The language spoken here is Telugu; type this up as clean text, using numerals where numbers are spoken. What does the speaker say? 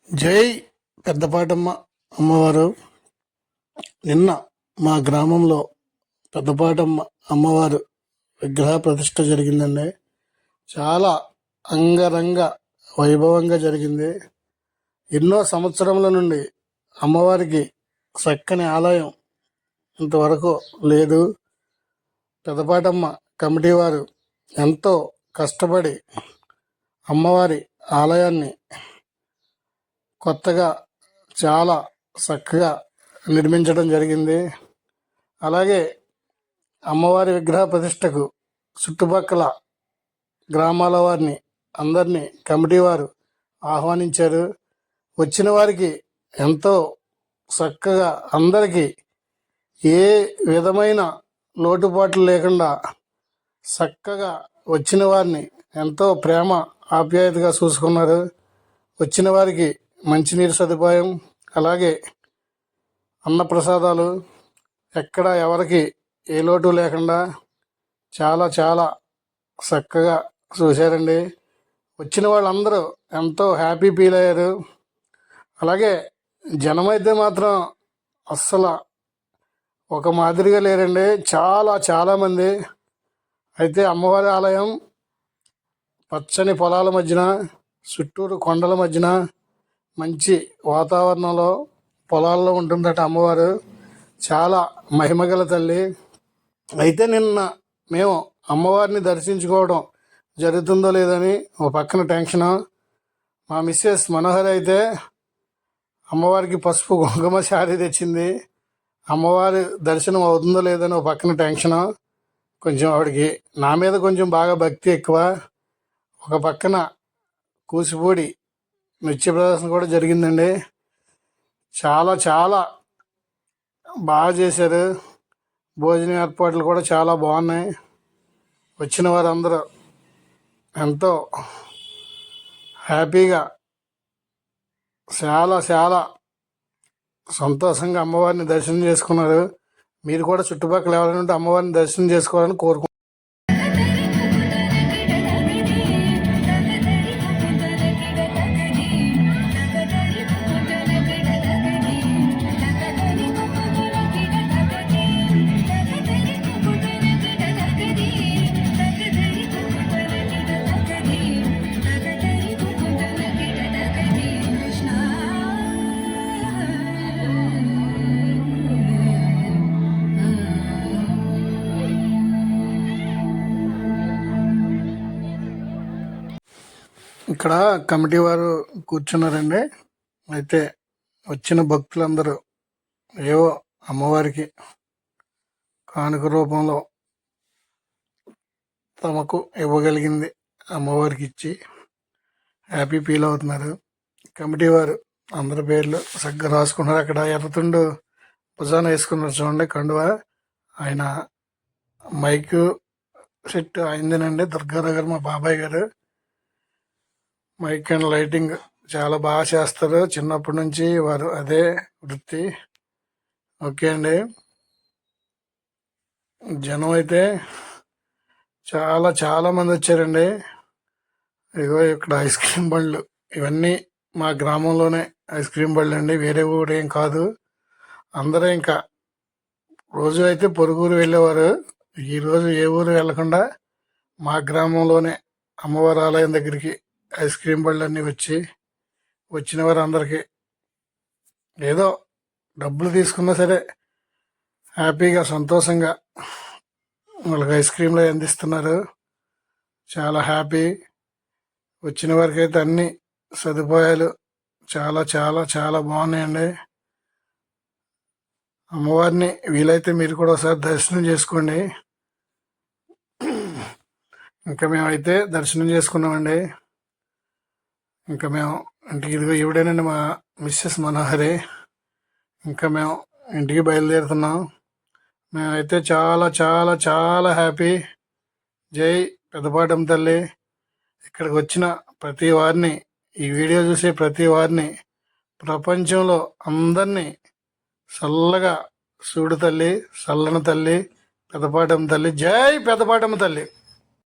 జై పెద్దపాటమ్మ అమ్మవారు. నిన్న మా గ్రామంలో పెద్దపాటమ్మ అమ్మవారు విగ్రహ ప్రతిష్ఠ జరిగిందండి. చాలా అంగరంగ వైభవంగా జరిగింది. ఎన్నో సంవత్సరముల నుండి అమ్మవారికి చక్కని ఆలయం ఇంతవరకు లేదు. పెద్దపాటమ్మ కమిటీ వారు ఎంతో కష్టపడి అమ్మవారి ఆలయాన్ని కొత్తగా చాలా చక్కగా నిర్మించడం జరిగింది. అలాగే అమ్మవారి విగ్రహ ప్రతిష్టకు చుట్టుపక్కల గ్రామాల వారిని అందరినీ కమిటీ వారు ఆహ్వానించారు. వచ్చిన వారికి ఎంతో చక్కగా అందరికీ ఏ విధమైన లోటుపాట్లు లేకుండా చక్కగా వచ్చిన వారిని ఎంతో ప్రేమ ఆప్యాయతగా చూసుకున్నారు. వచ్చిన వారికి మంచినీరు సదుపాయం, అలాగే అన్నప్రసాదాలు ఎక్కడ ఎవరికి ఏ లోటు లేకుండా చాలా చాలా చక్కగా చూశారండి. వచ్చిన వాళ్ళందరూ ఎంతో హ్యాపీ ఫీల్ అయ్యారు. అలాగే జనమైతే మాత్రం అస్సలు ఒక మాదిరిగా లేరండి. చాలామంది అయితే అమ్మవారి ఆలయం పచ్చని పొలాల మధ్యన, చుట్టూరు కొండల మధ్యన, మంచి వాతావరణంలో పొలాల్లో ఉంటుందట అమ్మవారు. చాలా మహిమగల తల్లి. అయితే నిన్న మేము అమ్మవారిని దర్శించుకోవడం జరుగుతుందో లేదని ఒక పక్కన టెన్షన్. మా మిస్సెస్ మనోహర్ అయితే అమ్మవారికి పసుపు కుంకుమ శారీ తెచ్చింది. అమ్మవారి దర్శనం అవుతుందో లేదని ఒక పక్కన టెన్షన్. కొంచెం ఆవిడకి నా మీద కొంచెం బాగా భక్తి ఎక్కువ. ఒక పక్కన కూచిపూడి నృత్య ప్రదర్శన కూడా జరిగిందండి. చాలా బాగా చేశారు. భోజన ఏర్పాట్లు కూడా చాలా బాగున్నాయి. వచ్చిన వారందరూ ఎంతో హ్యాపీగా చాలా సంతోషంగా అమ్మవారిని దర్శనం చేసుకున్నారు. మీరు కూడా చుట్టుపక్కల ఎవరైనా ఉంటే అమ్మవారిని దర్శనం చేసుకోవాలని కోరుకుంటున్నారు. ఇక్కడ కమిటీ వారు కూర్చున్నారండి. అయితే వచ్చిన భక్తులందరూ ఏవో అమ్మవారికి కానుక రూపంలో తమకు ఇవ్వగలిగింది అమ్మవారికి ఇచ్చి హ్యాపీ ఫీల్ అవుతున్నారు. కమిటీ వారు అందరి పేర్లు చక్కగా రాసుకున్నారు. అక్కడ ఎర్రతుండు భుజాన వేసుకున్నారు చూడండి కండువా. ఆయన మైక్ సెట్ అయిందేనండి. దుర్గారావు గారు మా బాబాయ్ గారు మైక్ అండ్ లైటింగ్ చాలా బాగా చేస్తారు. చిన్నప్పటి నుంచి వారు అదే వృత్తి. ఓకే అండి. జనం అయితే చాలా మంది వచ్చారండి. ఇగో ఇక్కడ ఐస్ క్రీమ్ బండ్లు, ఇవన్నీ మా గ్రామంలోనే ఐస్ క్రీమ్ బండ్లు అండి, వేరే ఊరు ఏం కాదు. అందరూ ఇంకా రోజు అయితే పొరుగురు వెళ్ళేవారు. ఈరోజు ఏ ఊరు వెళ్లకుండా మా గ్రామంలోనే అమ్మవారి ఆలయం దగ్గరికి ఐస్ క్రీమ్ బండ్లన్నీ వచ్చిన వారు అందరికీ ఏదో డబ్బులు తీసుకున్నా సరే హ్యాపీగా సంతోషంగా వాళ్ళకి ఐస్ క్రీమ్లు అందిస్తున్నారు. చాలా హ్యాపీ. వచ్చిన వారికి అయితే అన్ని సదుపాయాలు చాలా బాగున్నాయండి. అమ్మవారిని వీలైతే మీరు కూడా ఒకసారి దర్శనం చేసుకోండి. ఇంకా మేమైతే దర్శనం చేసుకున్నామండి. ఇంకా మేము ఇంటికి ఇదిగో ఈవిడేనండి మా మిస్సెస్ మనోహరి. ఇంకా మేము ఇంటికి బయలుదేరుతున్నాం. మేమైతే చాలా హ్యాపీ. జై పెద్దపాటమ్మ తల్లి. ఇక్కడికి వచ్చిన ప్రతి వారిని, ఈ వీడియో చూసే ప్రతి వారిని, ప్రపంచంలో అందరినీ చల్లగా చూడు తల్లి, చల్లని తల్లి, పెద్దపాటమ్మ తల్లి. జై పెద్దపాటమ్మ తల్లి.